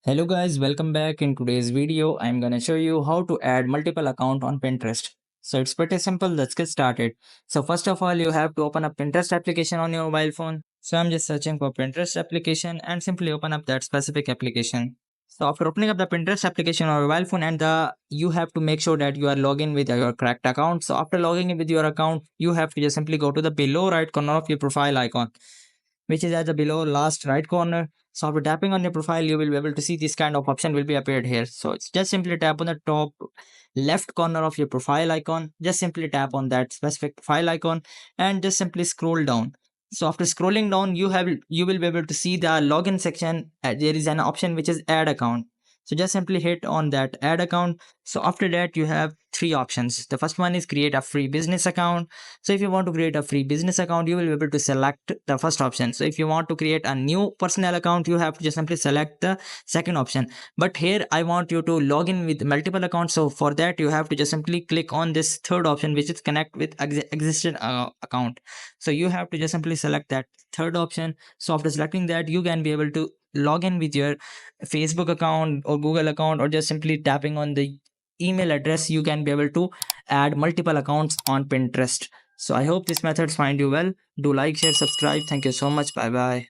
Hello guys, welcome back. In today's video, I'm gonna show you how to add multiple account on Pinterest. So it's pretty simple, let's get started. So first of all, you have to open up Pinterest application on your mobile phone. So I'm just searching for Pinterest application and simply open up that specific application. So after opening up the Pinterest application on your mobile phone you have to make sure that you are logged in with your correct account. So after logging in with your account, you have to just simply go to the below right corner of your profile icon, which is at the below last right corner. So after tapping on your profile, you will be able to see this kind of option will be appeared here. So it's just simply tap on the top left corner of your profile icon. Just simply tap on that specific profile icon and just simply scroll down. So after scrolling down, you will be able to see the login section. There is an option which is add account. So just simply hit on that add account. So after that, you have three options. The first one is create a free business account. So if you want to create a free business account, you will be able to select the first option. So if you want to create a new personal account, you have to just simply select the second option. But here I want you to log in with multiple accounts. So for that, you have to just simply click on this third option, which is connect with existing account. So you have to just simply select that third option. So after selecting that, you can be able to log in with your Facebook account or Google account, or just simply tapping on the email address, you can be able to add multiple accounts on Pinterest. So I hope this methods find you well. Do like, share, subscribe. Thank you so much. Bye bye.